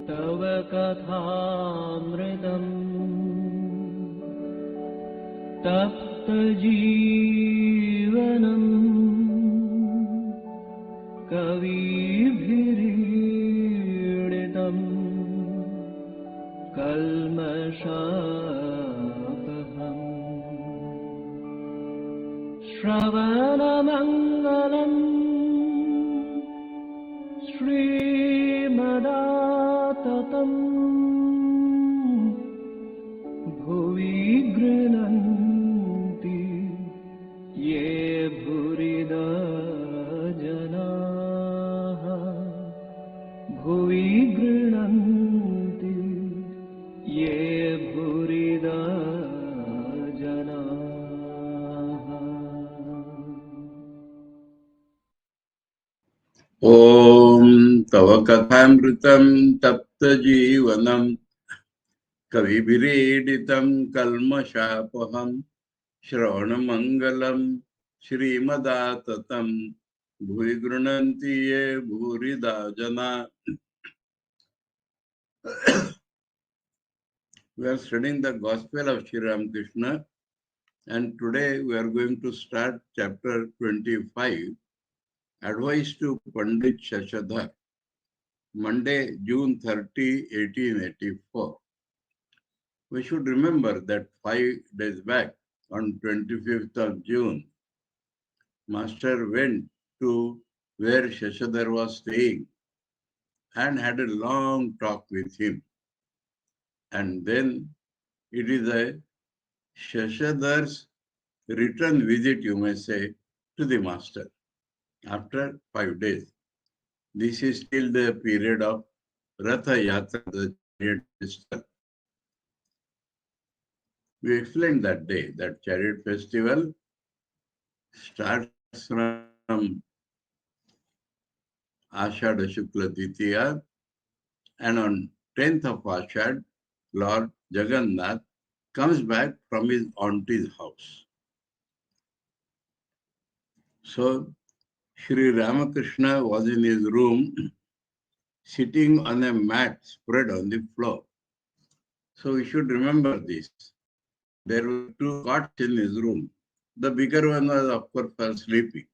तव कथामृतम् तप्तजीवनम् कविभिरीडितम् कल्मषापहम् श्रवणमङ्गलम् श्रीमदाततम् भुवि गृह्णन्ति ये भूरिदा जनाः भुवि गृह्णन्ति ये भूरिदा जनाः। ॐ तव कथामृतं तप्तजीवनं कविभिरीडितं कल्मषापहं श्रवणमङ्गलं श्रीमदाततं भुवि गृह्णन्ति ये भूरिदा जना. We are studying the Gospel of Sri Ramakrishna, and today we are going to start chapter 25, Advice to Pandit Shashadhar, Monday, June 30, 1884. We should remember that 5 days back, on 25th of June, Master went to where Shashadhar was staying and had a long talk with him. And then it is a Shashadhar's return visit, you may say, to the Master after 5 days. This is still the period of Ratha Yatra, the chariot festival. We explained that day that chariot festival starts from Ashadha Shukla Titiya, and on 10th of Ashad, Lord Jagannath comes back from his auntie's house. So, Sri Ramakrishna was in his room, sitting on a mat spread on the floor. So we should remember this. There were 2 cots in his room. The bigger one was, of course, for sleeping,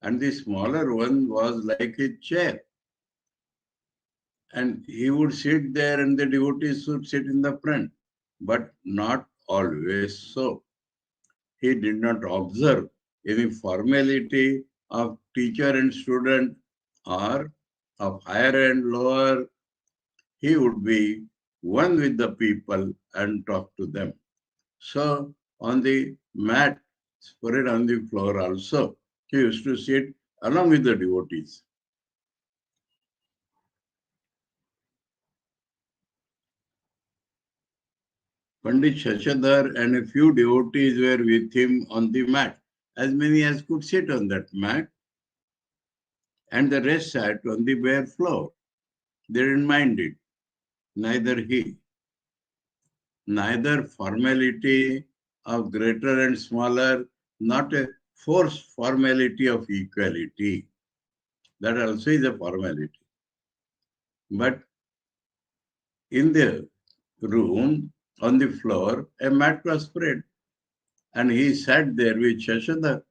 and the smaller one was like a chair. And he would sit there and the devotees would sit in the front, but not always so. He did not observe any formality of teacher and student or of higher and lower. He would be one with the people and talk to them. So on the mat spread on the floor also, he used to sit along with the devotees. Pandit Shashadhar and a few devotees were with him on the mat, as many as could sit on that mat, and the rest sat on the bare floor. They didn't mind it, neither he. Neither formality of greater and smaller, not a forced formality of equality. That also is a formality. But in the room, on the floor, a mat was spread, and he sat there with Shashadhar,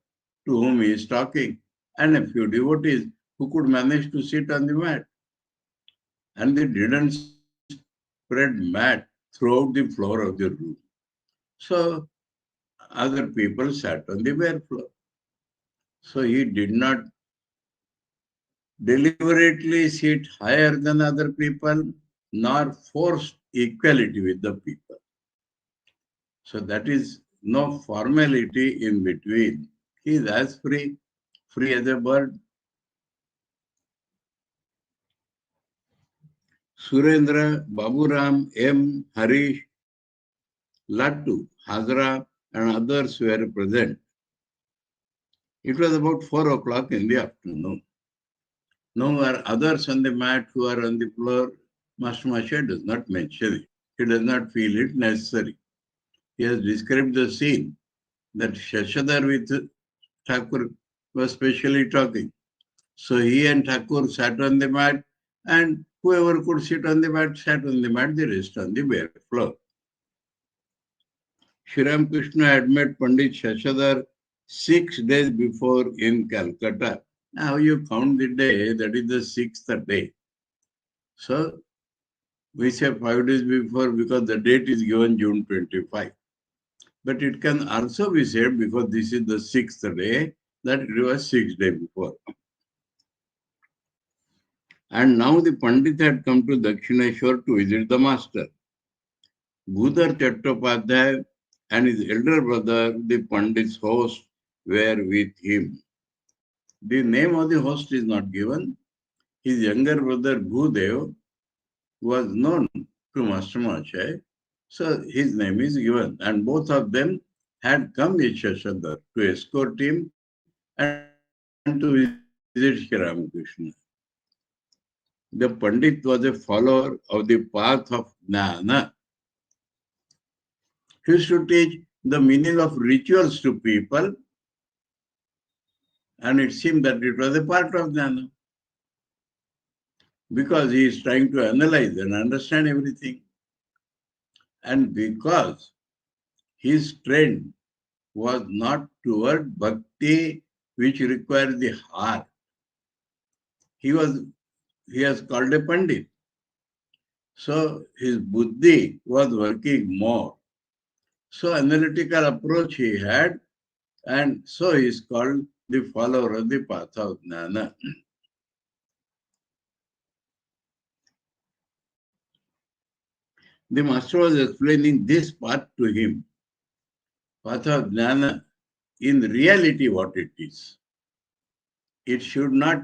to whom he is talking, and a few devotees who could manage to sit on the mat. And they didn't spread mat throughout the floor of the room. So other people sat on the bare floor. So he did not deliberately sit higher than other people, nor forced equality with the people. So that is no formality in between. He is as free as a bird. Surendra, Baburam, M. Harish, Lattu, Hazra, and others were present. It was about 4 o'clock in the afternoon. Now there are others on the mat who are on the floor. Master Masha does not mention it. He does not feel it necessary. He has described the scene that Shashadhar with Thakur was specially talking. So he and Thakur sat on the mat, and Whoever could sit on the mat sat on the mat, the rest on the bare floor. Sri Ramakrishna had met Pandit Shashadhar 6 days before in Calcutta. Now you count the day, that is the 6th day. So we say 5 days before because the date is given June 25. But it can also be said because this is the 6th day, that it was 6 days before. And now the Pandit had come to Dakshineshwar to visit the master. Bhudhar Chattopadhyay and his elder brother, the Pandit's host, were with him. The name of the host is not given. His younger brother Bhudev was known to Master Mahachaya, so his name is given. And both of them had come with Shashadhar to escort him and to visit Sri Ramakrishna. The Pandit was a follower of the path of Jnana. He used to teach the meaning of rituals to people, and it seemed that it was a part of Jnana, because he is trying to analyze and understand everything. And because his trend was not toward bhakti, which requires the heart, he has called a Pandit. So his buddhi was working more. So analytical approach he had, and so he is called the follower of the path of Jnana. The master was explaining this path to him, path of Jnana, in reality what it is. It should not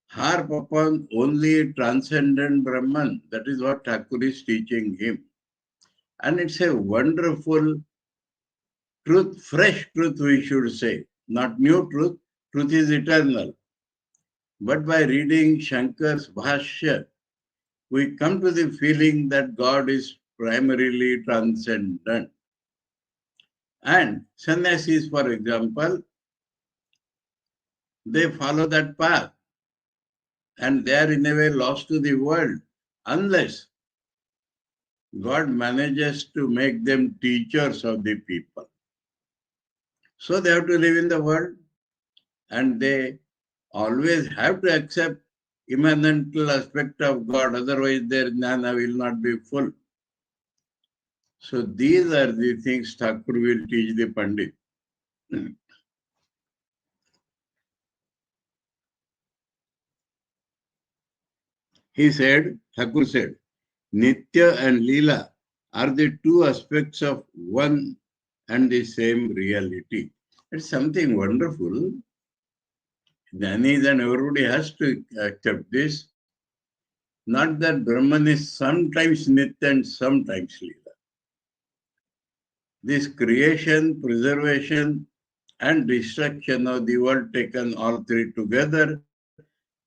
harp upon only transcendent Brahman. That is what Thakur is teaching him. And it's a wonderful truth, fresh truth we should say, not new truth. Truth is eternal. But by reading Shankar's Bhashya, we come to the feeling that God is primarily transcendent. And sannyasis, for example, they follow that path. And they are in a way lost to the world, unless God manages to make them teachers of the people. So they have to live in the world, and they always have to accept immanental aspect of God, otherwise their jnana will not be full. So these are the things Thakur will teach the Pandit. He said, Thakur said, Nitya and Leela are the two aspects of one and the same reality. It's something wonderful. Jnanis and everybody has to accept this. Not that Brahman is sometimes Nitya and sometimes Leela. This creation, preservation, and destruction of the world taken all three together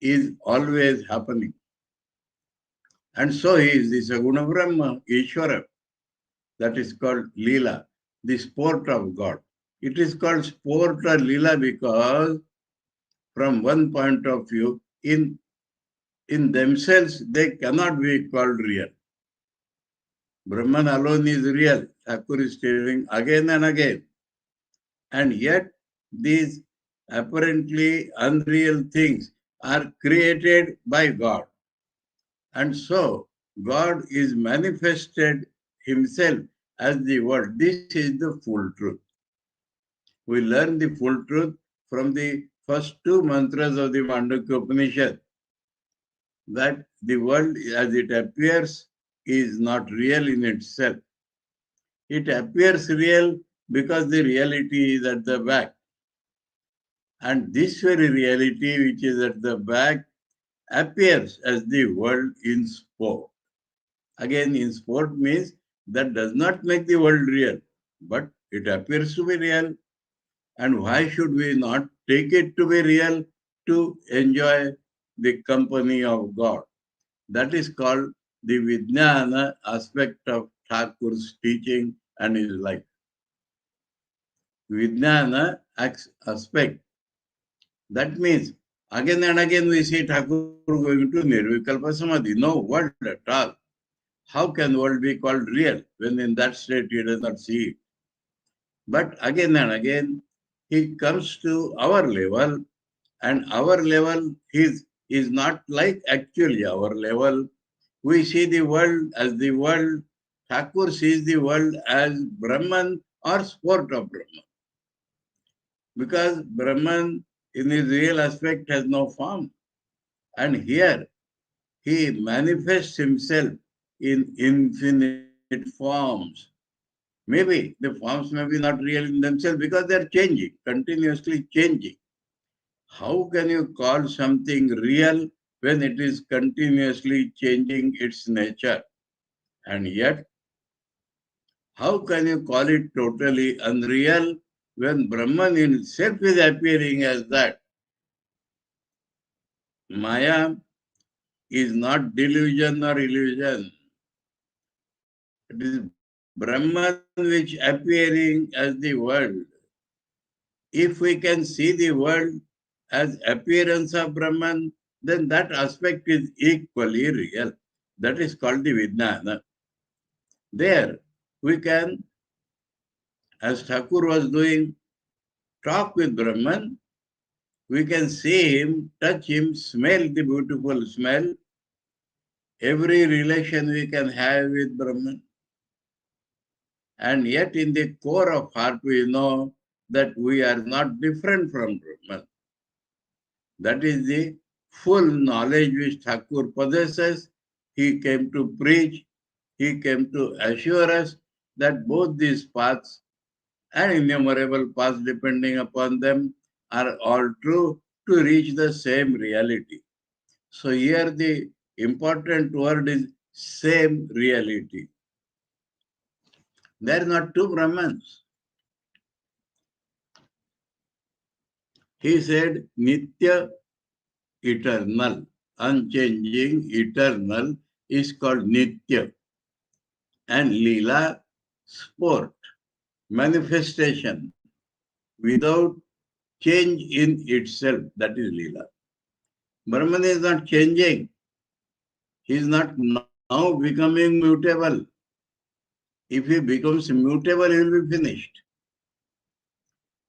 is always happening. And so he is the Saguna Brahma, Ishvara. That is called Leela, the sport of God. It is called sport or Leela because from one point of view, in themselves, they cannot be called real. Brahman alone is real. Thakur is telling again and again. And yet, these apparently unreal things are created by God. And so, God is manifested himself as the world. This is the full truth. We learn the full truth from the first two mantras of the Mandukya Upanishad, that the world as it appears is not real in itself. It appears real because the reality is at the back. And this very reality which is at the back appears as the world in sport. Again, in sport means that does not make the world real, but it appears to be real. And why should we not take it to be real to enjoy the company of God? That is called the Vijnana aspect of Thakur's teaching and his life. Vijnana aspect. That means Again and again we see Thakur going to Nirvikalpa Samadhi. No world at all. How can world be called real when in that state he does not see it? But again and again he comes to our level, and our level is not like actually our level. We see the world as the world. Thakur sees the world as Brahman or sport of Brahman. Because Brahman in his real aspect has no form. And here he manifests himself in infinite forms. Maybe the forms may be not real in themselves because they are changing, continuously changing. How can you call something real when it is continuously changing its nature? And yet, how can you call it totally unreal when Brahman himself is appearing as that? Maya is not delusion or illusion. It is Brahman which appearing as the world. If we can see the world as appearance of Brahman, then that aspect is equally real. That is called the Vijnana. There we can, as Thakur was doing, talk with Brahman. We can see him, touch him, smell the beautiful smell. Every relation we can have with Brahman. And yet in the core of heart we know that we are not different from Brahman. That is the full knowledge which Thakur possesses. He came to preach, he came to assure us that both these paths and innumerable paths depending upon them are all true to reach the same reality. So here the important word is same reality. There are not two Brahmans. He said Nitya, eternal, unchanging, eternal is called Nitya. And Leela, sport, manifestation, without change in itself, that is Leela. Brahman is not changing. He is not now becoming mutable. If he becomes mutable, he will be finished.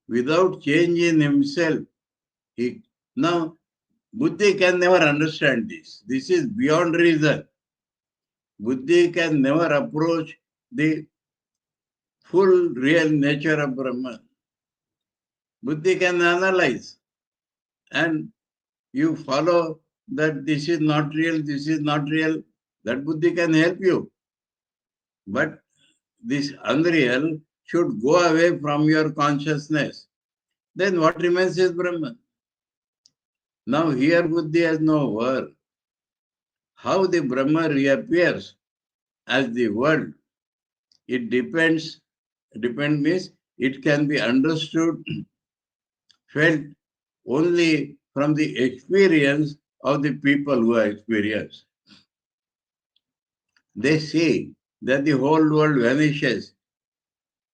Without change in himself, now Buddhi can never understand this. This is beyond reason. Buddhi can never approach the full real nature of Brahman. Buddhi can analyze, and you follow that this is not real, this is not real. That Buddhi can help you. But this unreal should go away from your consciousness. Then what remains is Brahman. Now here Buddhi has no word. How the Brahma reappears as the world, it depends means it can be understood, felt only from the experience of the people who are experienced. They see that the whole world vanishes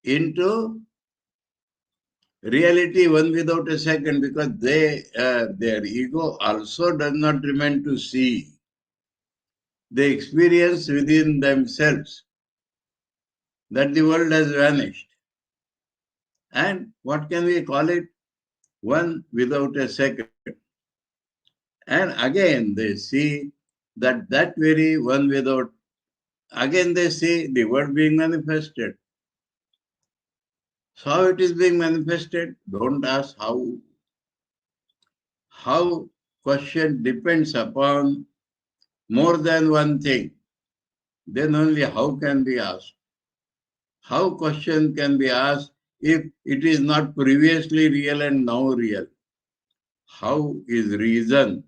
into reality one without a second, because their ego also does not remain to see. They experience within themselves that the world has vanished. And what can we call it? One without a second. And again they see that very one without, again they see the world being manifested. So how it is being manifested? Don't ask how. How question depends upon more than one thing. Then only how can be asked. How question can be asked if it is not previously real and now real? How is reason?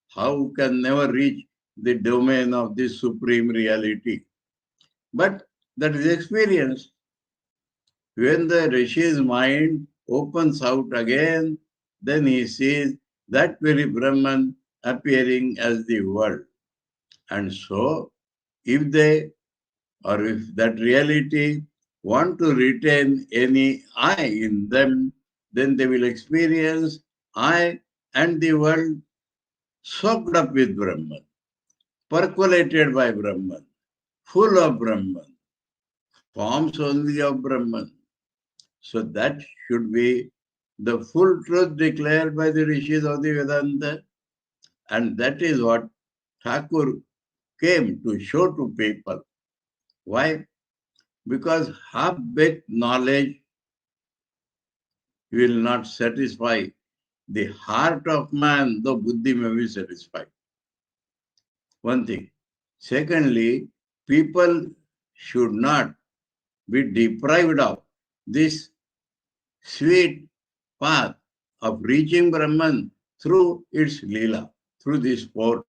How can never reach the domain of this supreme reality? But that is experience. When the Rishi's mind opens out again, then he sees that very Brahman appearing as the world. And so, if that reality want to retain any I in them, then they will experience I and the world soaked up with Brahman, percolated by Brahman, full of Brahman, forms only of Brahman. So that should be the full truth declared by the rishis of the Vedanta. And that is what Thakur came to show to people. Why? Because half-baked knowledge will not satisfy the heart of man, though buddhi may be satisfied. One thing. Secondly, people should not be deprived of this sweet path of reaching Brahman through its lila, through this sport.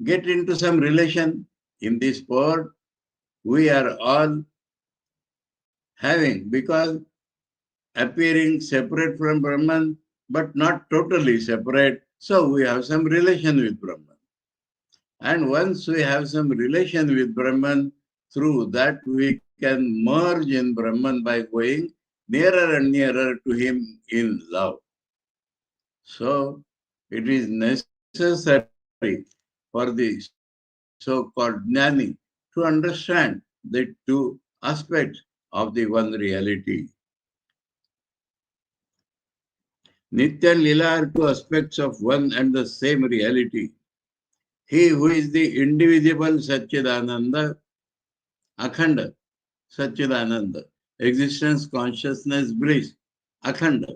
Get into some relation in this sport. We are all having, because appearing separate from Brahman, but not totally separate. So we have some relation with Brahman. And once we have some relation with Brahman, through that we can merge in Brahman by going nearer and nearer to him in love. So it is necessary for the so-called jnani to understand the two aspects of the one reality. Nitya and Lila are two aspects of one and the same reality. He who is the indivisible Satchidananda, Akhanda, Satchidananda, existence, consciousness, bliss, Akhanda,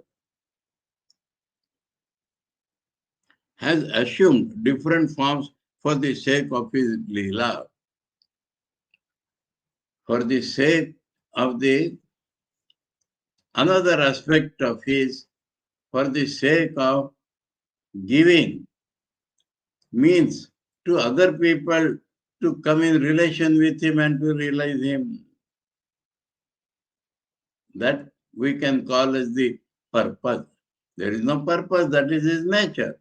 has assumed different forms for the sake of his Leela, for the sake of the another aspect of his, for the sake of giving means to other people to come in relation with him and to realize him. That we can call as the purpose. There is no purpose, that is his nature.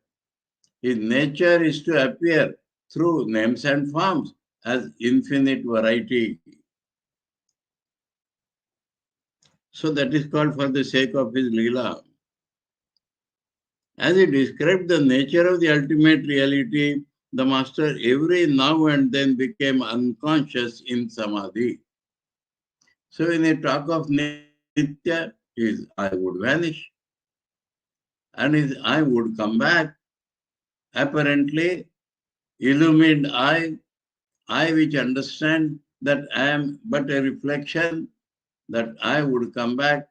His nature is to appear through names and forms as infinite variety. So that is called for the sake of his Leela. As he described the nature of the ultimate reality, the master every now and then became unconscious in samadhi. So when he talk of Nitya, his I would vanish and his I would come back. Apparently, illumined I which understand that I am but a reflection, that I would come back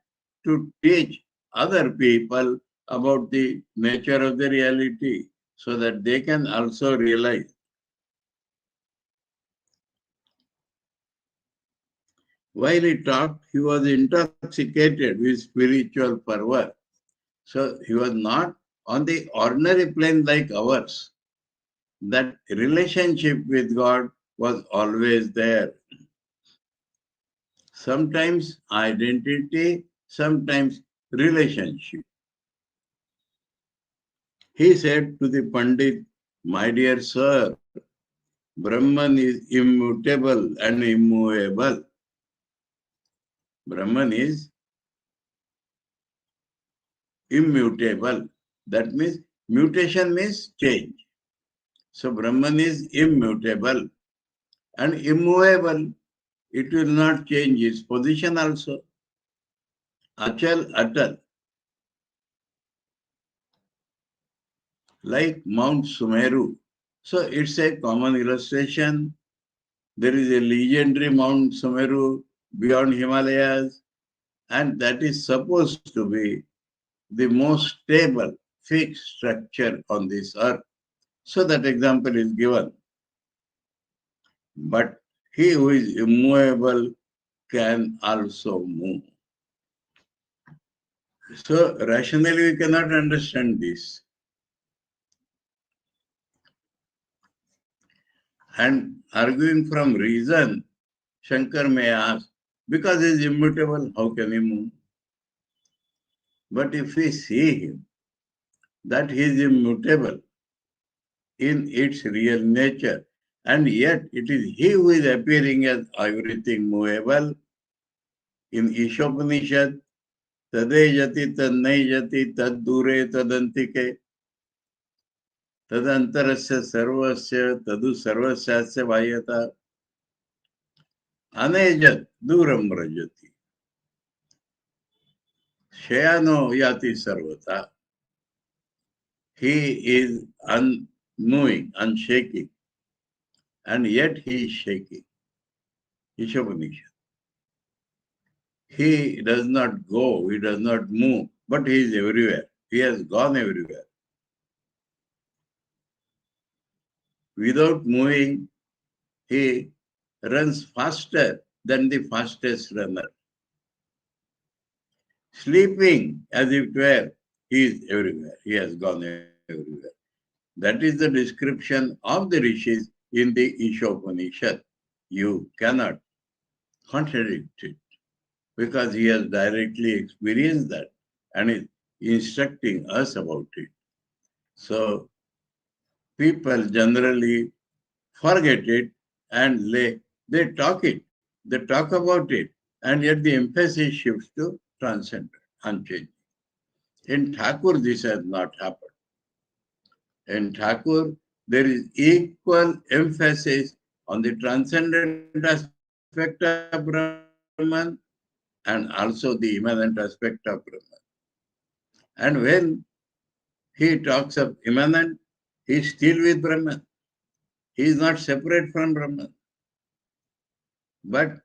to teach other people about the nature of the reality so that they can also realize. While he talked, he was intoxicated with spiritual fervor. So he was not on the ordinary plane like ours. That relationship with God was always there. Sometimes identity, sometimes relationship. He said to the Pandit, my dear sir, Brahman is immutable and immovable. Brahman is immutable. That means mutation means change. So Brahman is immutable and immovable. It will not change its position also. Achal, atal. Like Mount Sumeru. So it's a common illustration. There is a legendary Mount Sumeru beyond Himalayas, and that is supposed to be the most stable, fixed structure on this earth. So that example is given. But he who is immovable can also move. So rationally we cannot understand this. And arguing from reason, Shankar may ask, because he is immutable, how can he move? But if we see him, that he is immutable in its real nature, and yet it is he who is appearing as everything movable. In Ishopanishad, tadejati tad naijati tad dure tadantike. Tadantarasya sarvasya tadu sarvasyasya vayata anejat duram rajati. Shayano yati sarvata. He is unmoving, unshaking, and yet he is shaking. Ishopanishad. He does not go, he does not move, but he is everywhere. He has gone everywhere. Without moving, he runs faster than the fastest runner. Sleeping as if it were, he is everywhere. He has gone everywhere. That is the description of the rishis in the Ishopanishad. You cannot contradict it because he has directly experienced that and is instructing us about it. So people generally forget it and they talk it, they talk about it, and yet the emphasis shifts to transcendent, unchanging. In Thakur, this has not happened. In Thakur, there is equal emphasis on the transcendent aspect of Brahman and also the immanent aspect of Brahman. And when he talks of immanent, he is still with Brahman. He is not separate from Brahman. But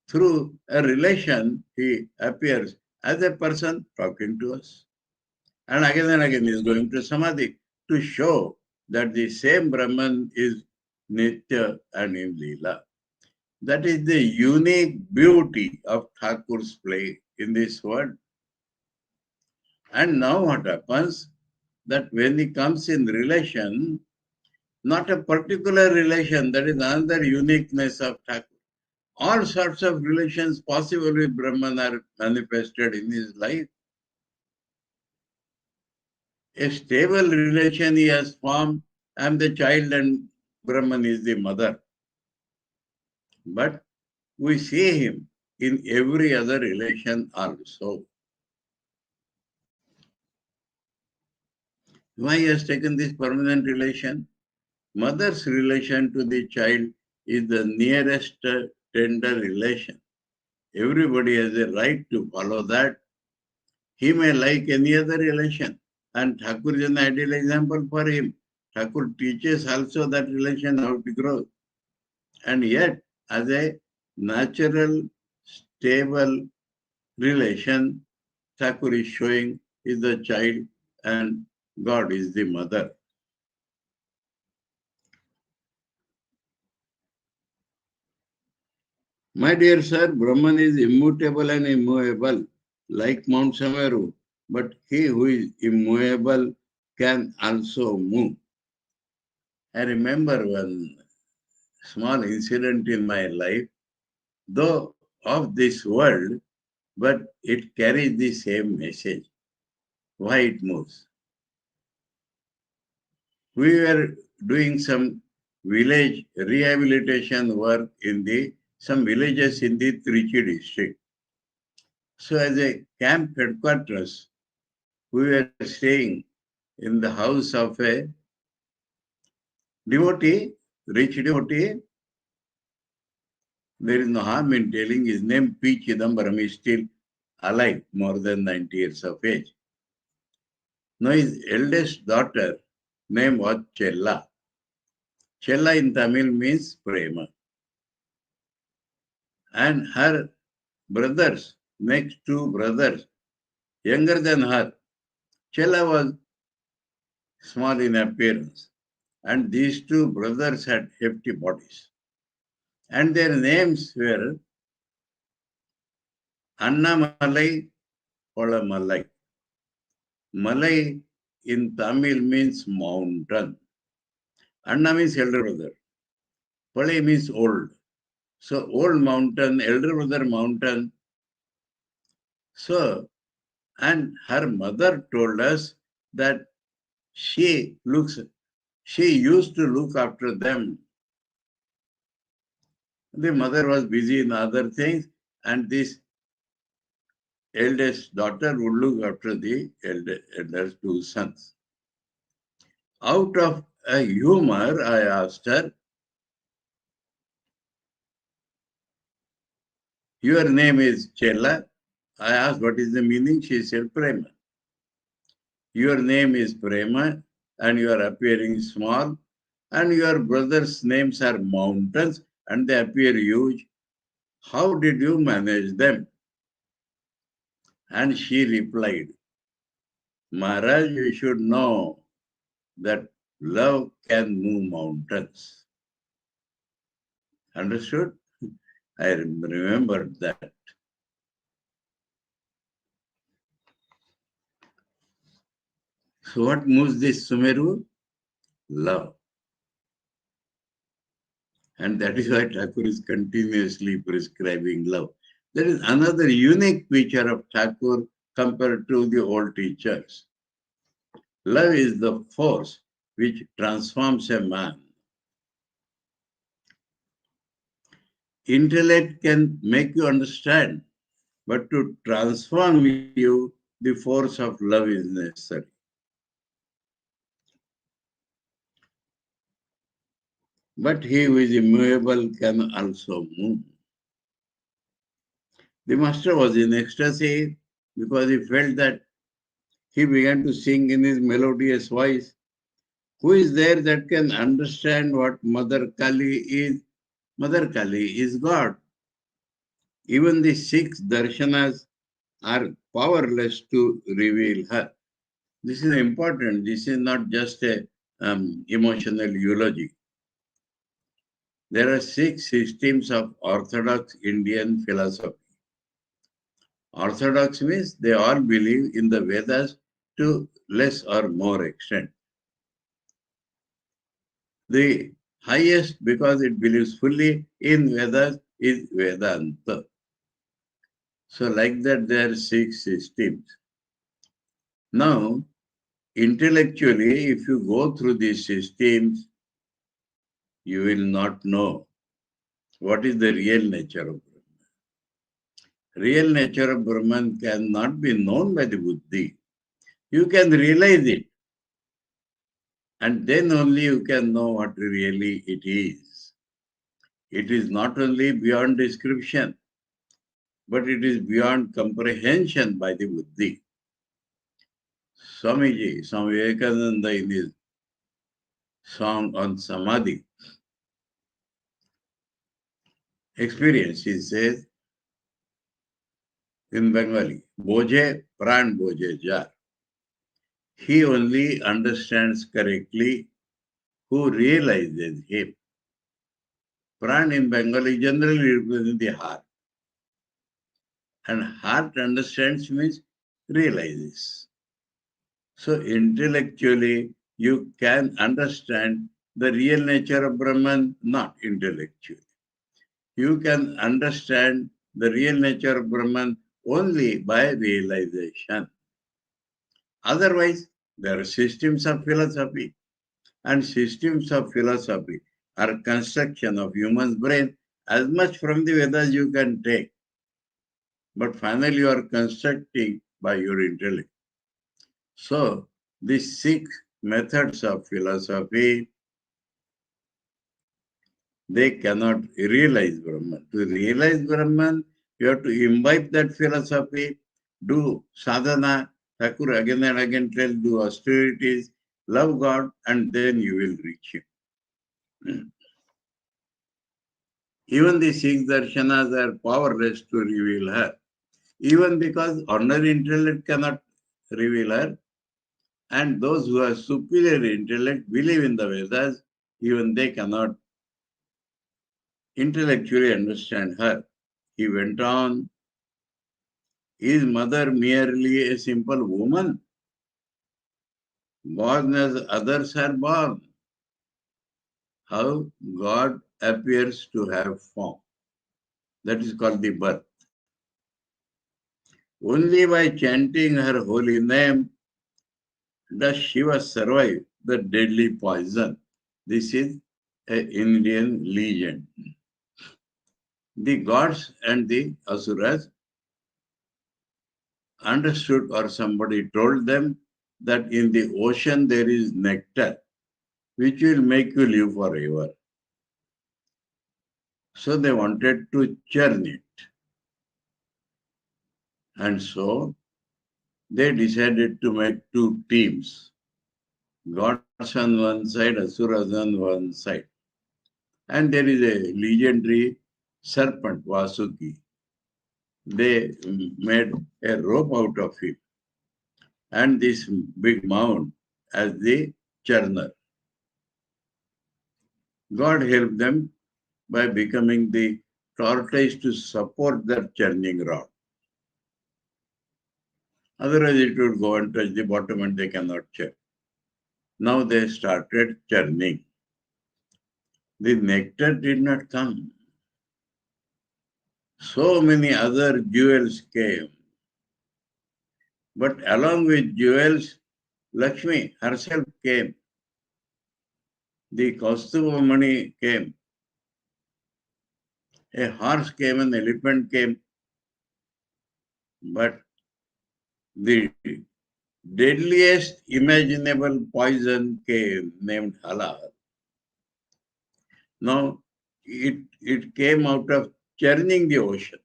through a relation, he appears as a person talking to us. And again he is going to Samadhi to show that the same Brahman is Nitya and in Leela. That is the unique beauty of Thakur's play in this world. And now what happens? That when he comes in relation, not a particular relation, that is another uniqueness of Thakur. All sorts of relations possible with Brahman are manifested in his life. A stable relation he has formed. I am the child and Brahman is the mother. But we see him in every other relation also. Why he has taken this permanent relation? Mother's relation to the child is the nearest tender relation. Everybody has a right to follow that. He may like any other relation. And Thakur is an ideal example for him. Thakur teaches also that relation how to grow. And yet, as a natural, stable relation, Thakur is showing is the child and God is the mother. My dear sir, Brahman is immutable and immovable, like Mount Sumeru, but he who is immovable can also move. I remember one small incident in my life, though of this world, but it carries the same message. Why it moves? We were doing some village rehabilitation work in some villages in the Trichy district. So as a camp headquarters, we were staying in the house of a devotee, rich devotee. There is no harm in telling his name. P. Chidambaram is still alive, more than 90 years of age. Now his eldest daughter name was Chella. Chella in Tamil means prema. And her brothers, next two brothers, younger than her, Chella was small in appearance. And these two brothers had hefty bodies. And their names were Annamalai, Polamalai. Malai in Tamil means mountain. Anna means elder brother. Palai means old. So old mountain, elder brother mountain. So, and her mother told us that she used to look after them. The mother was busy in other things, and this eldest daughter would look after the elder two sons. Out of a humor, I asked her, your name is Chella. I asked, what is the meaning? She said, Prema. Your name is Prema and you are appearing small, and your brothers' names are mountains and they appear huge. How did you manage them? And she replied, Maharaj, you should know that love can move mountains. Understood? I remembered that. So what moves this Sumeru? Love. And that is why Thakur is continuously prescribing love. There is another unique feature of Thakur compared to the old teachers. Love is the force which transforms a man. Intellect can make you understand, but to transform you, the force of love is necessary. But he who is immovable can also move. The master was in ecstasy because he felt that he began to sing in his melodious voice. Who is there that can understand what Mother Kali is? Mother Kali is God. Even the 6 darshanas are powerless to reveal her. This is important. This is not just a emotional eulogy. There are 6 systems of Orthodox Indian philosophy. Orthodox means they all believe in the Vedas to less or more extent. The highest, because it believes fully in Vedas, is Vedanta. So like that, there are 6 systems. Now, intellectually, if you go through these systems, you will not know what is the real nature of Brahman. Real nature of Brahman cannot be known by the buddhi. You can realize it, and then only you can know what really it is. It is not only beyond description, but it is beyond comprehension by the buddhi. Swami Vivekananda, in his song on Samadhi, experience, he says in Bengali, Boje Pran Boje Jar. He only understands correctly who realizes him. Pran in Bengali generally represents the heart. And heart understands means realizes. So intellectually, you can understand the real nature of Brahman, not intellectually. You can understand the real nature of Brahman only by realization. Otherwise, there are systems of philosophy, and systems of philosophy are construction of human's brain. As much from the Vedas you can take, but finally you are constructing by your intellect. So, these 6 methods of philosophy, they cannot realize Brahman. To realize Brahman, you have to imbibe that philosophy, do sadhana. Thakur again and again tells, do austerities, love God, and then you will reach Him. Even the 6 darshanas are powerless to reveal her. Even because ordinary intellect cannot reveal her, and those who have superior intellect believe in the Vedas, even they cannot intellectually understand her. He went on, is mother merely a simple woman, born as others are born? How God appears to have form. That is called the birth. Only by chanting her holy name does Shiva survive the deadly poison. This is an Indian legend. The gods and the asuras understood, or somebody told them, that in the ocean there is nectar. which will make you live forever. So they wanted to churn it. And so they decided to make two teams, gods on one side, asuras on one side. And there is a legendary serpent, Vasuki. They made a rope out of it and this big mound as the churner. God helped them by becoming the tortoise to support their churning rod. Otherwise, it would go and touch the bottom and they cannot churn. Now they started churning. The nectar did not come. So many other jewels came. But along with jewels, Lakshmi herself came. The Kaustubamani came. A horse came, an elephant came. But the deadliest imaginable poison came, named Hala. Now, it came out of churning the ocean.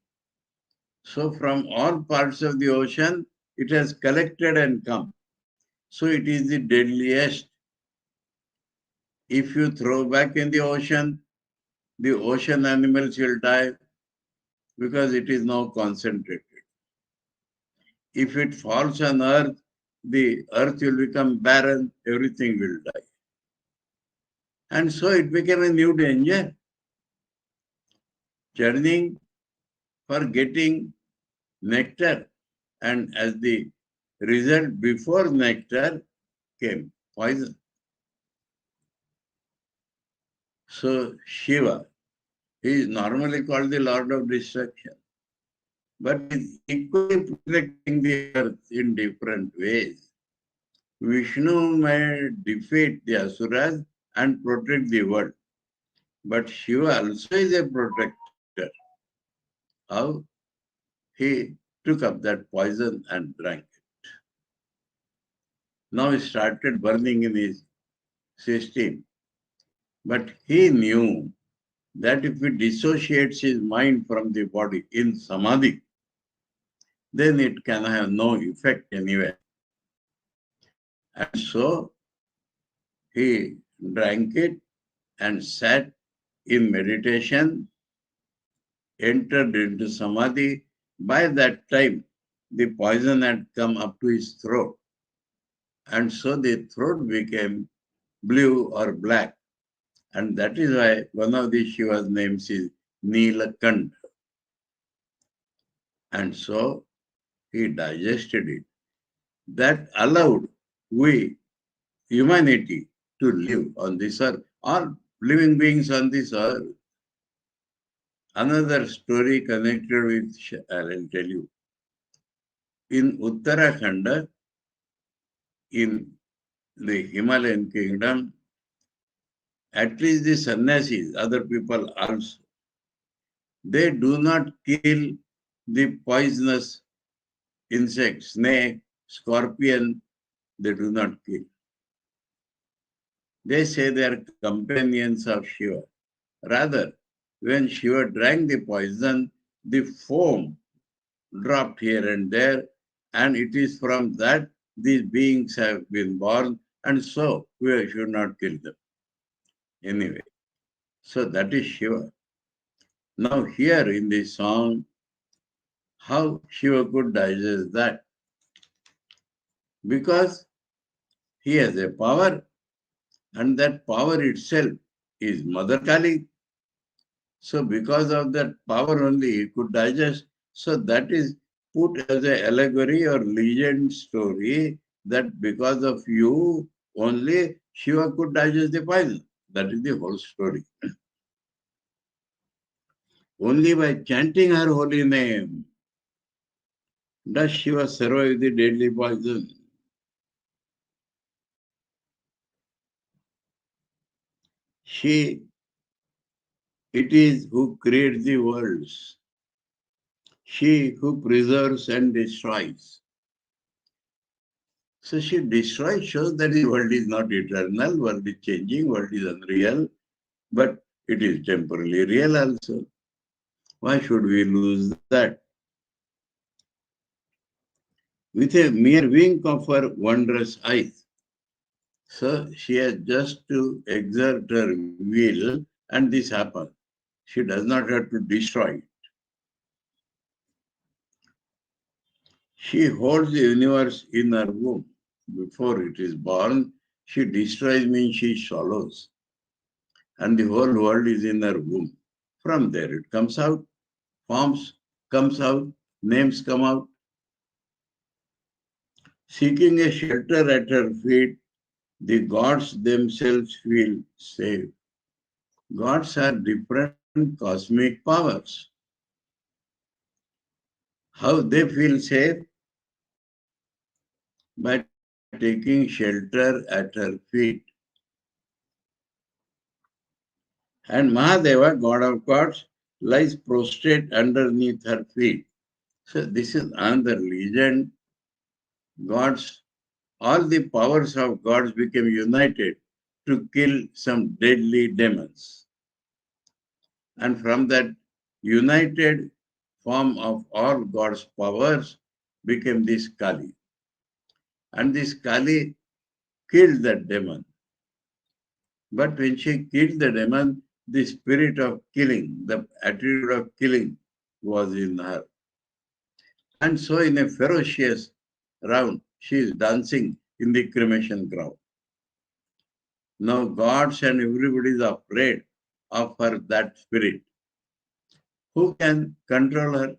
So from all parts of the ocean, it has collected and come. So it is the deadliest. If you throw back in the ocean animals will die because it is now concentrated. If it falls on earth, the earth will become barren, everything will die. And so it became a new danger. Churning for getting nectar. And as the result, before nectar came poison. So Shiva, he is normally called the Lord of Destruction, but he is equally protecting the earth in different ways. Vishnu may defeat the Asuras and protect the world, but Shiva also is a protector. How? He took up that poison and drank it. Now it started burning in his system. But he knew that if he dissociates his mind from the body in samadhi, then it can have no effect anywhere. And so he drank it and sat in meditation, entered into samadhi. By that time, the poison had come up to his throat. And so the throat became blue or black. And that is why one of the Shiva's names is Nilakanta. And so he digested it. That allowed we, humanity, to live on this earth, all living beings on this earth. Another story connected with, I'll tell you. In Uttarakhand, in the Himalayan kingdom, at least the sannyasis, other people also, they do not kill the poisonous insects, snake, scorpion, they do not kill. They say they are companions of Shiva. Rather, when Shiva drank the poison, the foam dropped here and there, and it is from that these beings have been born, and so we should not kill them. Anyway, so that is Shiva. Now here in this song, how Shiva could digest that? Because he has a power, and that power itself is Mother Kali. So because of that power only he could digest. So that is put as an allegory or legend story that because of you only Shiva could digest the poison. That is the whole story. Only by chanting her holy name does Shiva survive the deadly poison. It is who creates the worlds. She who preserves and destroys. So she destroys, shows that the world is not eternal, world is changing, world is unreal, but it is temporarily real also. Why should we lose that? With a mere wink of her wondrous eyes. So she has just to exert her will and this happens. She does not have to destroy it. She holds the universe in her womb. Before it is born, she destroys means she swallows. And the whole world is in her womb. From there it comes out, forms comes out, names come out. Seeking a shelter at her feet, the gods themselves feel safe. Gods are different cosmic powers. How they feel safe? By taking shelter at her feet. And Mahadeva, God of gods, lies prostrate underneath her feet. So this is another legend. Gods, all the powers of gods became united to kill some deadly demons. And from that united form of all God's powers became this Kali. And this Kali killed that demon. But when she killed the demon, the spirit of killing, the attitude of killing was in her. And so in a ferocious round, she is dancing in the cremation ground. Now gods and everybody is afraid of her, that spirit. Who can control her?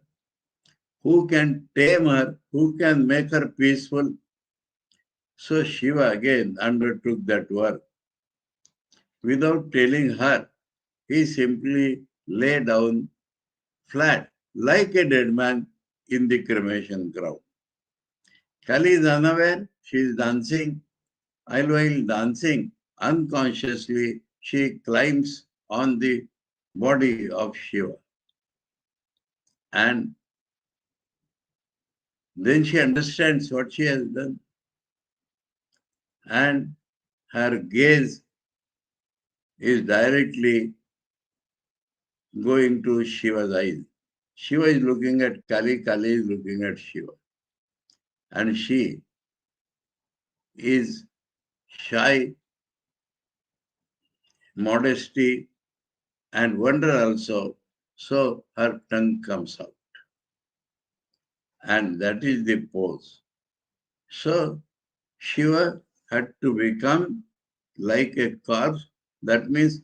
Who can tame her? Who can make her peaceful? So Shiva again undertook that work. Without telling her, he simply lay down flat like a dead man in the cremation ground. Kali is unaware, she is dancing, and while dancing, unconsciously she climbs on the body of Shiva. And then she understands what she has done. And her gaze is directly going to Shiva's eyes. Shiva is looking at Kali, Kali is looking at Shiva. And she is shy, modesty, and wonder also. So her tongue comes out. And that is the pose. So Shiva had to become like a corpse, that means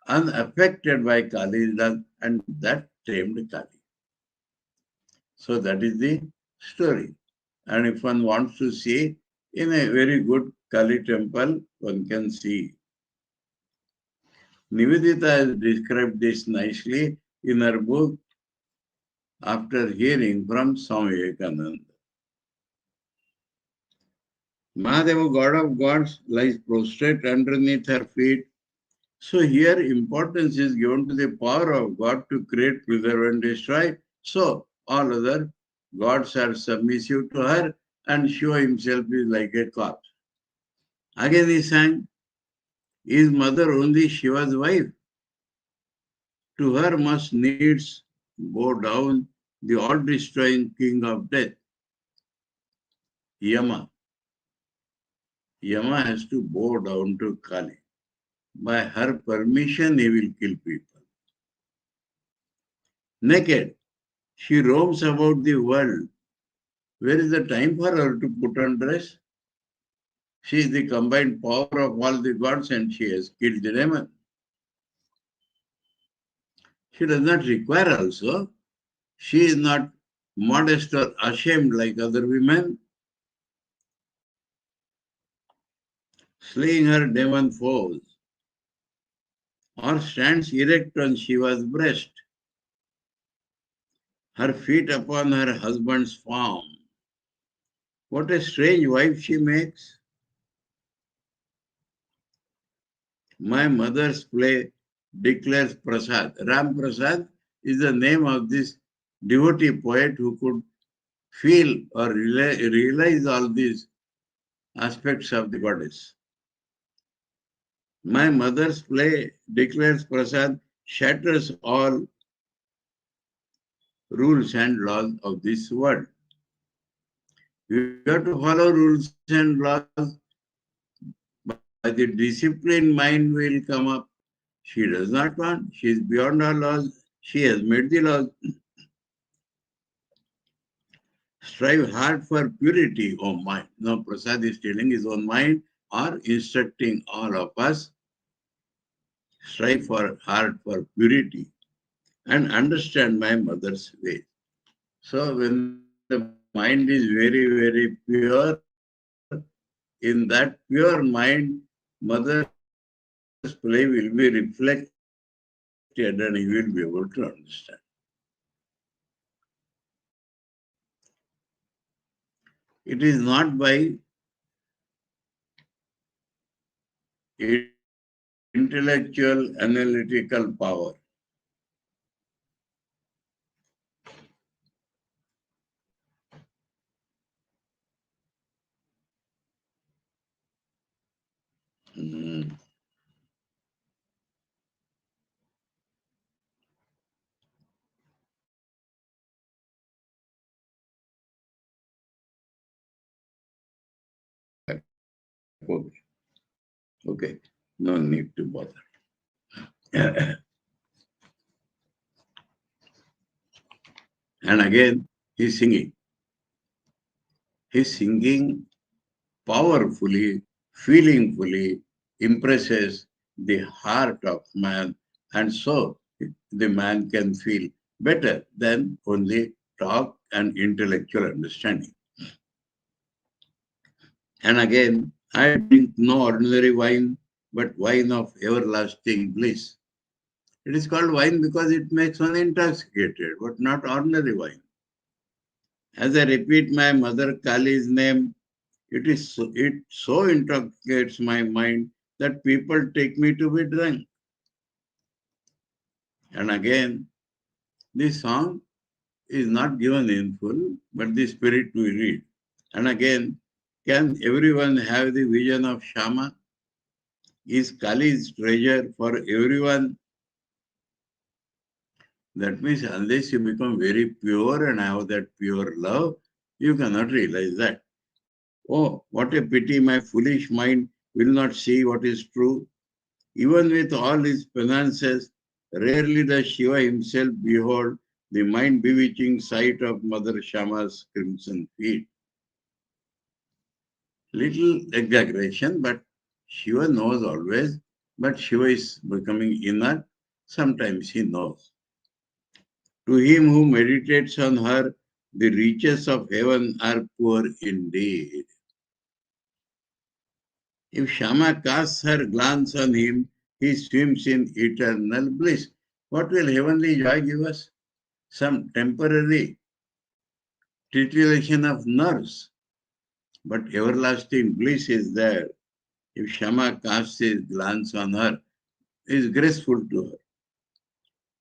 unaffected by Kali's love, and that tamed Kali. So that is the story. And if one wants to see in a very good Kali temple, one can see. Nivedita has described this nicely in her book after hearing from Swami Vivekananda. Mahadeva, God of gods, lies prostrate underneath her feet. So here importance is given to the power of God to create, preserve and destroy. So all other gods are submissive to her and Shiva himself is like a corpse. Again he sang, is mother only Shiva's wife? To her must needs bow down the all-destroying king of death, Yama. Yama has to bow down to Kali. By her permission, he will kill people. Naked, she roams about the world. Where is the time for her to put on dress? She is the combined power of all the gods and she has killed the demon. She does not require also. She is not modest or ashamed like other women. Slaying her demon foes, or stands erect on Shiva's breast, her feet upon her husband's form. What a strange wife she makes. My mother's play declares Prasad. Ram Prasad is the name of this devotee poet who could feel or realize all these aspects of the goddess. My mother's play, declares Prasad, shatters all rules and laws of this world. You have to follow rules and laws, but the disciplined mind will come up. She does not want, she is beyond all laws. She has made the laws. Strive hard for purity, O mind. Now, Prasad is telling his own mind or instructing all of us, strive for hard for purity and understand my mother's way. So, when the mind is very, very pure, in that pure mind, mother's play will be reflected and he will be able to understand. It is not by intellectual, analytical power. Hmm. Okay. Okay. No need to bother. And again, he's singing. He's singing powerfully, feelingfully, impresses the heart of man, and so the man can feel better than only talk and intellectual understanding. And again, I drink no ordinary wine, but wine of everlasting bliss. It is called wine because it makes one intoxicated, but not ordinary wine. As I repeat my mother Kali's name, it so intoxicates my mind that people take me to be drunk. And again, this song is not given in full, but the spirit we read. And again, can everyone have the vision of Shama? Is Kali's treasure for everyone? That means unless you become very pure and have that pure love, you cannot realize that. Oh, what a pity my foolish mind will not see what is true. Even with all his penances, rarely does Shiva himself behold the mind-bewitching sight of Mother Shama's crimson feet. Little exaggeration, but Shiva knows always, but Shiva is becoming inert. Sometimes he knows. To him who meditates on her, the riches of heaven are poor indeed. If Shama casts her glance on him, he swims in eternal bliss. What will heavenly joy give us? Some temporary titillation of nerves, but everlasting bliss is there. If Shama casts his glance on her, he is graceful to her.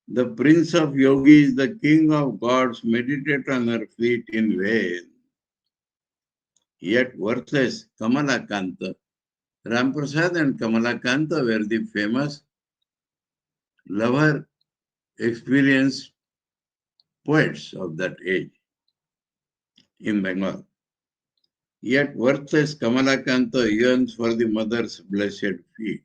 The prince of yogis, the king of gods, meditate on her feet in vain. Yet worthless Kamalakanta. Ramprasad and Kamalakanta were the famous lover experienced poets of that age in Bengal. Yet worthless Kamalakanta yearns for the mother's blessed feet.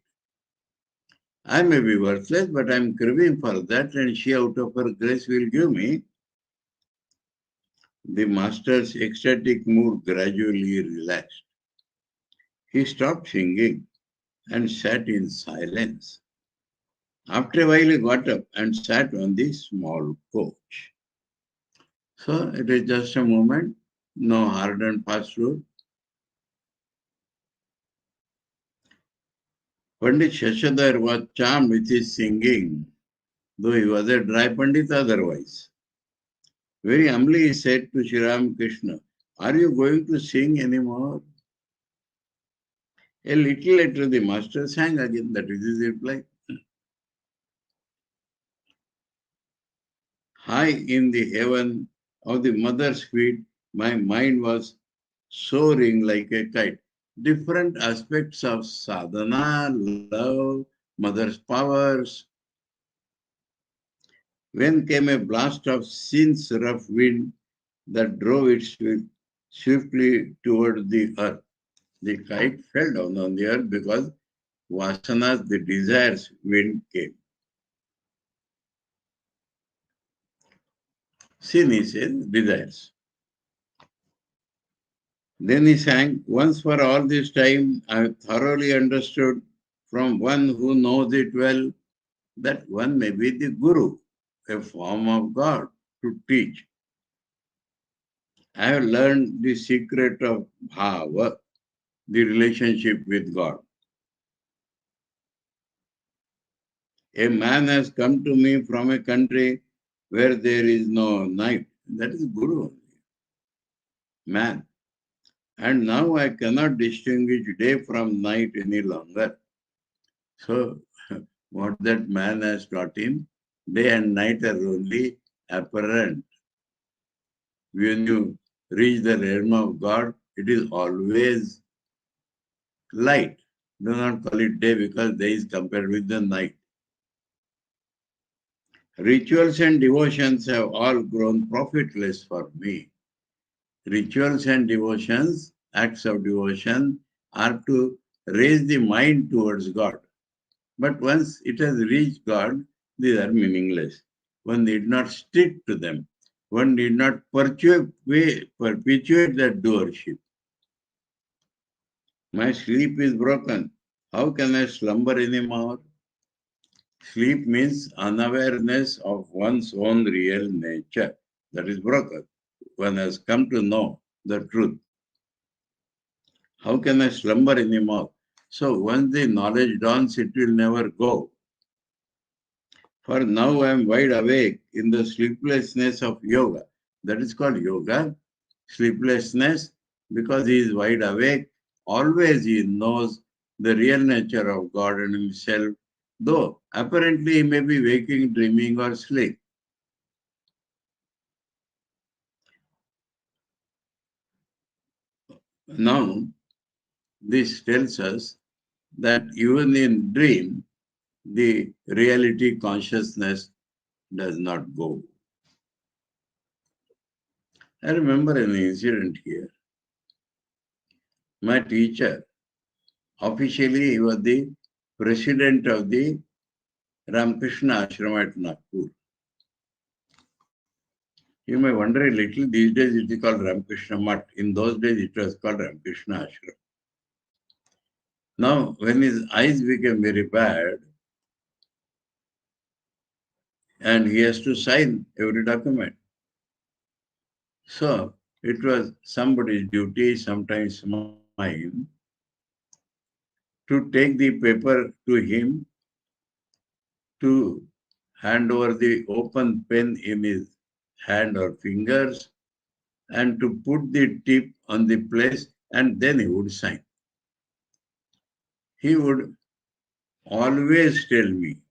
I may be worthless, but I am craving for that, and she out of her grace will give me. The master's ecstatic mood gradually relaxed. He stopped singing and sat in silence. After a while, he got up and sat on the small coach. So it is just a moment, no hard and fast rule. Pandit Shashadhar was charmed with his singing, though he was a dry Pandit otherwise. Very humbly he said to Sri Ramakrishna, "Are you going to sing anymore?" A little later the master sang again, that is his reply. High in the heaven of the mother's feet, my mind was soaring like a kite. different aspects of sadhana, love, mother's powers. When came a blast of sin's rough wind that drove it swiftly toward the earth. The kite fell down on the earth because vasanas, the desires, wind came. Sin, he says, desires. Then he sang, once for all this time, I have thoroughly understood from one who knows it well that one may be the Guru, a form of God, to teach. I have learned the secret of bhava, the relationship with God. A man has come to me from a country where there is no night. That is Guru, man. And now I cannot distinguish day from night any longer. So, what that man has taught him, day and night are only apparent. When you reach the realm of God, it is always light. Do not call it day because day is compared with the night. Rituals and devotions have all grown profitless for me. Rituals and devotions, acts of devotion, are to raise the mind towards God. But once it has reached God, these are meaningless. One need not stick to them. One need not perpetuate that doership. My sleep is broken. How can I slumber anymore? Sleep means unawareness of one's own real nature. That is broken. One has come to know the truth. How can I slumber anymore? So once the knowledge dawns, it will never go. For now I am wide awake in the sleeplessness of yoga. That is called yoga, sleeplessness, because he is wide awake. Always he knows the real nature of God and himself, though apparently he may be waking, dreaming, or sleep. Now, this tells us that even in dream, the reality consciousness does not go. I remember an incident here. My teacher, officially he was the president of the Ramakrishna Ashrama at Nagpur. You may wonder a little, these days it is called Ramakrishna Math. In those days it was called Ramakrishna Ashrama. Now, when his eyes became very bad, and he has to sign every document. So, it was somebody's duty, sometimes mine, to take the paper to him, to hand over the open pen in his hand or fingers, and to put the tip on the place, and then he would sign. He would always tell me,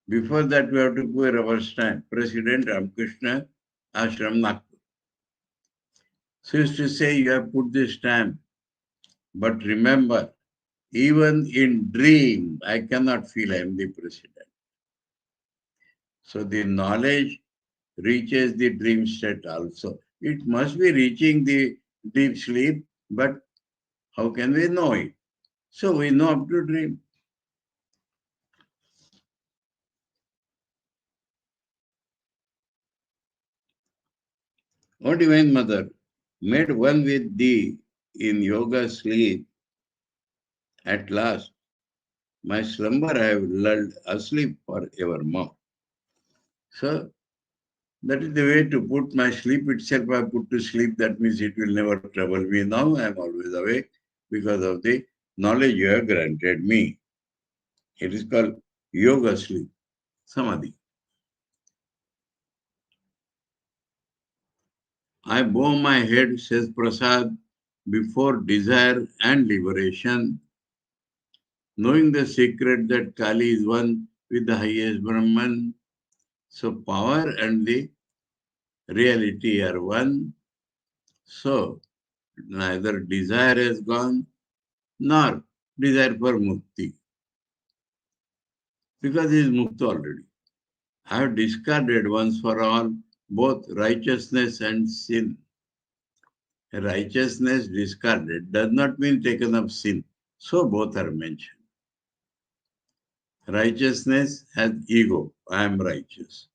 before that we have to put our stamp, President Ramakrishna Ashram Nagpur. So he used to say, you have put the stamp, but remember, even in dream, I cannot feel I am the president. So the knowledge reaches the dream state also. It must be reaching the deep sleep, but how can we know it? So we know up to dream. O Divine Mother, made one with thee in yoga sleep, at last, my slumber I have lulled asleep for evermore. So that is the way to put my sleep itself. I put to sleep. That means it will never trouble me. Now I am always awake because of the knowledge you have granted me. It is called yoga sleep, samadhi. I bow my head, says Prasad, before desire and liberation, knowing the secret that Kali is one with the highest Brahman. So power and the reality are one. So neither desire has gone nor desire for mukti, because he is mukta already. I have discarded once for all both righteousness and sin. Righteousness discarded does not mean taken up sin. So both are mentioned. Righteousness has ego. I am righteous.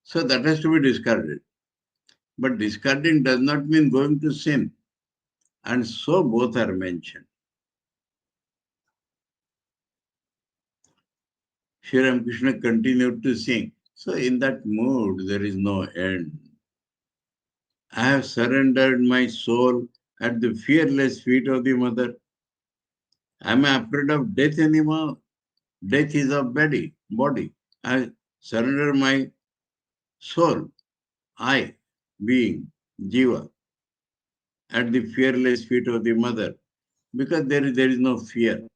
So that has to be discarded. But discarding does not mean going to sin. And so both are mentioned. Sri Ramakrishna continued to sing. So in that mood, there is no end. I have surrendered my soul at the fearless feet of the mother. Am I afraid of death anymore? Death is of body. I surrender my soul, I, being, Jiva, at the fearless feet of the mother, because there is no fear.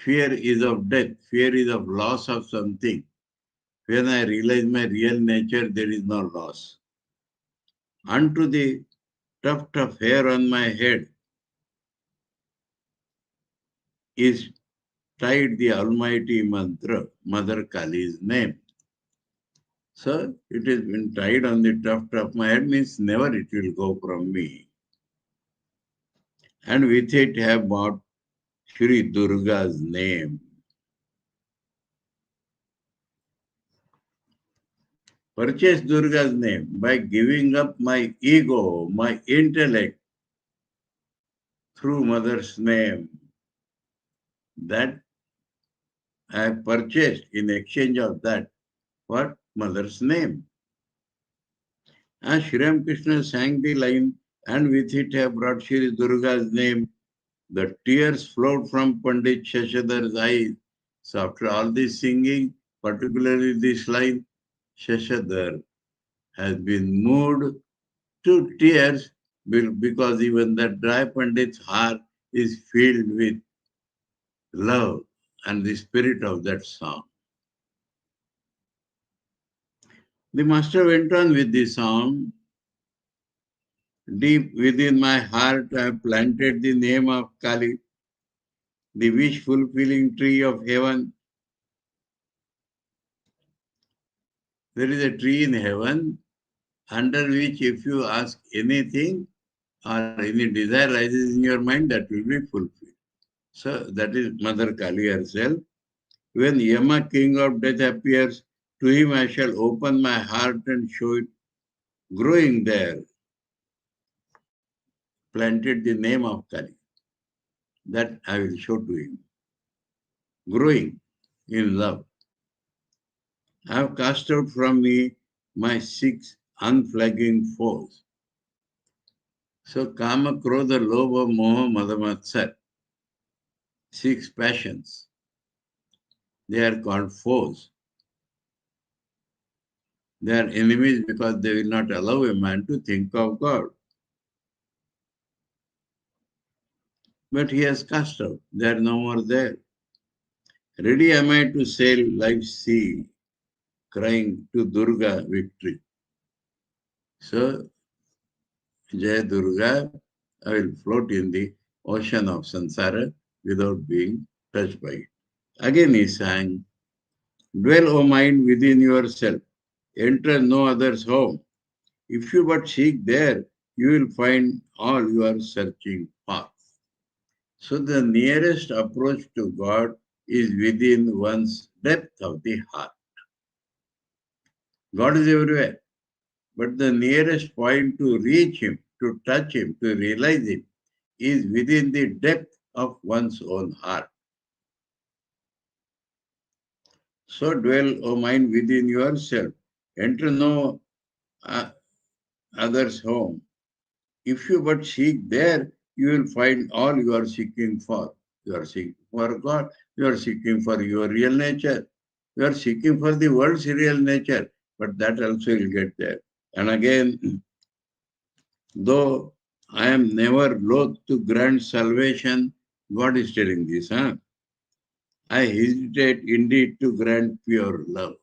Fear is of death. Fear is of loss of something. When I realize my real nature, there is no loss. Unto the tuft of hair on my head is tied the almighty mantra, Mother Kali's name. So it has been tied on the tuft of my head, means never it will go from me. And with it have bought Shri Durga's name. Purchase Durga's name by giving up my ego, my intellect through Mother's name. That I have purchased in exchange of that. What? Mother's name. And Sri Ramakrishna sang the line, and with it have brought Shri Durga's name. The tears flowed from Pandit Shashadhar's eyes. So after all this singing, particularly this line, Shashadhar has been moved to tears because even the dry Pandit's heart is filled with love and the spirit of that song. The master went on with the song. Deep within my heart I have planted the name of Kali, the wish-fulfilling tree of heaven. There is a tree in heaven under which if you ask anything or any desire rises in your mind, that will be fulfilled. So that is Mother Kali herself. When Yama, king of death, appears, to him I shall open my heart and show it growing there. Planted the name of Kali. That I will show to him. Growing in love. I have cast out from me my 6 unflagging foes. So Kama, Krodha, Lobha, Moha, Madamatsar. 6 passions. They are called foes. They are enemies because they will not allow a man to think of God. But he has cast out. They are no more there. Ready am I to sail life's sea, crying to Durga victory. So, Jai Durga, I will float in the ocean of samsara without being touched by it. Again he sang, dwell, O mind, within yourself, enter no other's home. If you but seek there, you will find all you are searching for. So the nearest approach to God is within one's depth of the heart. God is everywhere, but the nearest point to reach Him, to touch Him, to realize Him, is within the depth of one's own heart. So dwell, O mind, within yourself. Enter no other's home. If you but seek there, you will find all you are seeking for. You are seeking for God. You are seeking for your real nature. You are seeking for the world's real nature. But that also will get there. And again, though I am never loath to grant salvation, God is telling this, huh? I hesitate indeed to grant pure love.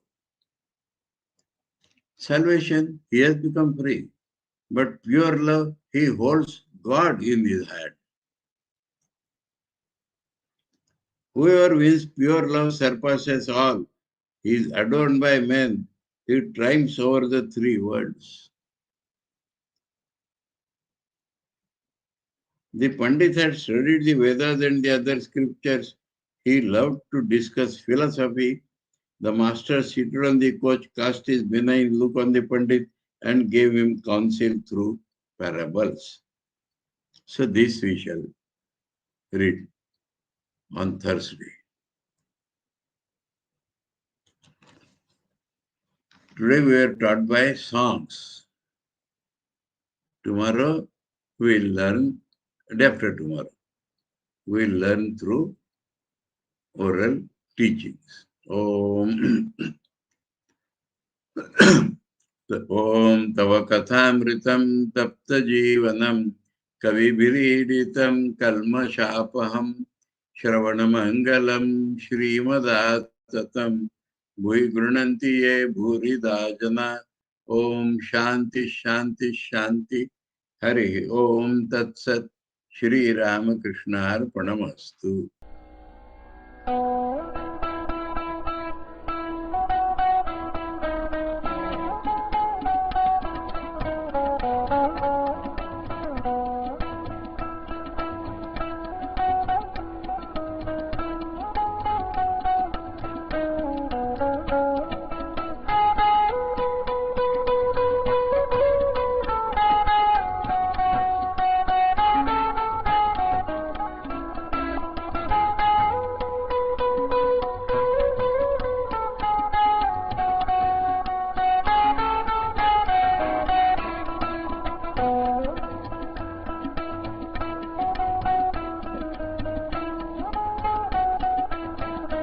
Salvation, he has become free. But pure love, he holds God in his hand. Whoever wins pure love surpasses all. He is adorned by men. He triumphs over the three worlds. The Pandit had studied the Vedas and the other scriptures. He loved to discuss philosophy. The master seated on the couch cast his benign look on the Pandit and gave him counsel through parables. So this we shall read on Thursday. Today we are taught by songs. Tomorrow we will learn, and after tomorrow, we will learn through oral teachings. Om Om Tava Kathāmritam Tapta Jivanam Kavibhiridhitam Kalmashapaham Shravanamangalam Shrimadattatam Bhui Grunanti Ye Bhurida Jana Om Shanti Shanti Shanti Hari Om Tat Sat Sri Ramakrishna Arpanamastu.